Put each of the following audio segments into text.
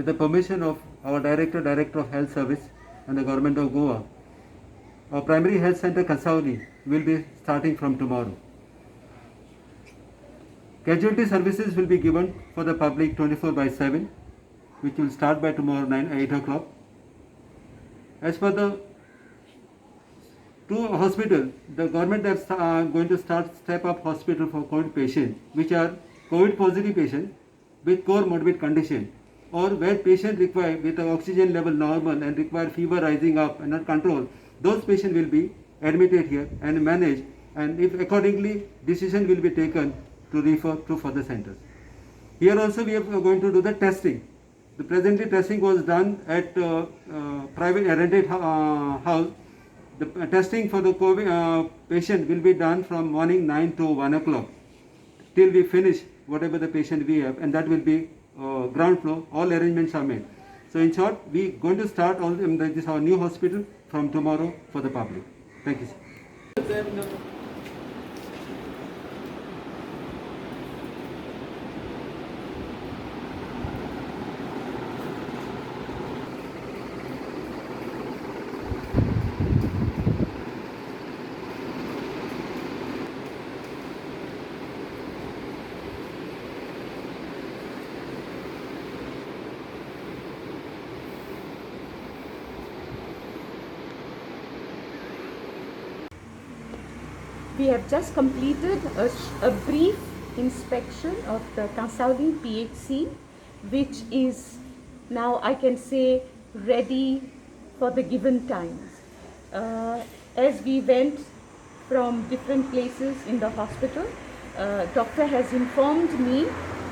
with the permission of our Director of Health Service and the Government of Goa, our Primary Health Center Kasauli will be starting from tomorrow. Casualty services will be given for the public 24/7, which will start by tomorrow 8 o'clock. As for the two hospitals, the government is going to step up hospital for COVID patients, which are COVID positive patients with comorbid condition, or where patient require with the oxygen level normal and require fever rising up and not control. Those patients will be admitted here and managed, and if accordingly decision will be taken to refer to further centers. Here also we are going to do the testing. The presently testing was done at private rented house. The testing for the COVID patient will be done from morning 9 to 1 o'clock till we finish whatever the patient we have, and that will be ground floor. All arrangements are made. So in short, we are going to start all this our new hospital from tomorrow for the public. Thank you, sir. We have just completed a brief inspection of the Kasauli PHC, which is now, I can say, ready for the given times. As we went from different places in the hospital, doctor has informed me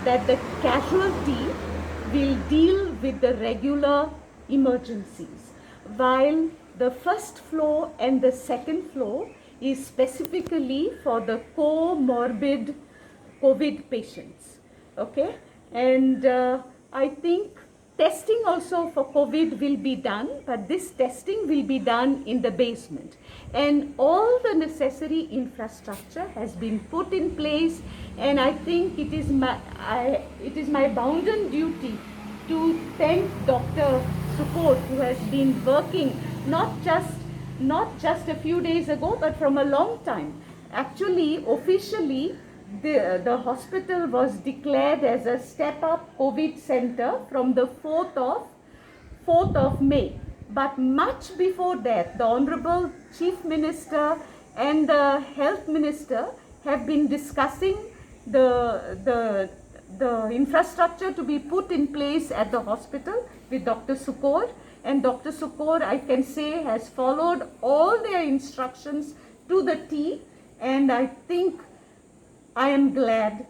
that the casualty will deal with the regular emergencies, while the first floor and the second floor is specifically for the comorbid COVID patients. Okay, and I think testing also for COVID will be done, but this testing will be done in the basement, and all the necessary infrastructure has been put in place. And I think it is my bounden duty to thank Dr. Support, who has been working not just a few days ago, but from a long time. Actually, officially, the hospital was declared as a step-up COVID center from the 4th of May. But much before that, the Honorable Chief Minister and the Health Minister have been discussing the infrastructure to be put in place at the hospital with Dr. Sukor. And Dr. Sukor, I can say, has followed all their instructions to the T, and I think I am glad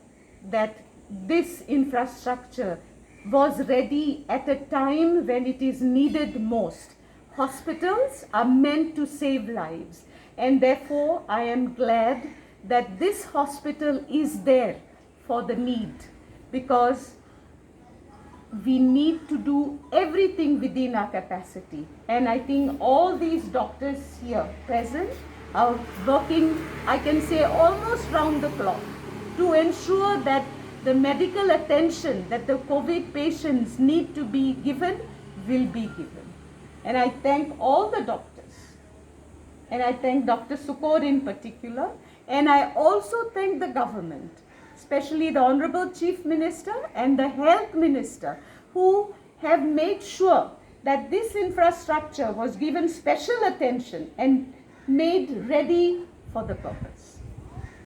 that this infrastructure was ready at a time when it is needed most. Hospitals are meant to save lives, and therefore I am glad that this hospital is there for the need, because we need to do everything within our capacity. And I think all these doctors here present are working, I can say, almost round the clock to ensure that the medical attention that the COVID patients need to be given will be given. And I thank all the doctors, and I thank Dr. Sukor in particular, and I also thank the government, especially the Honorable Chief Minister and the Health Minister, who have made sure that this infrastructure was given special attention and made ready for the purpose.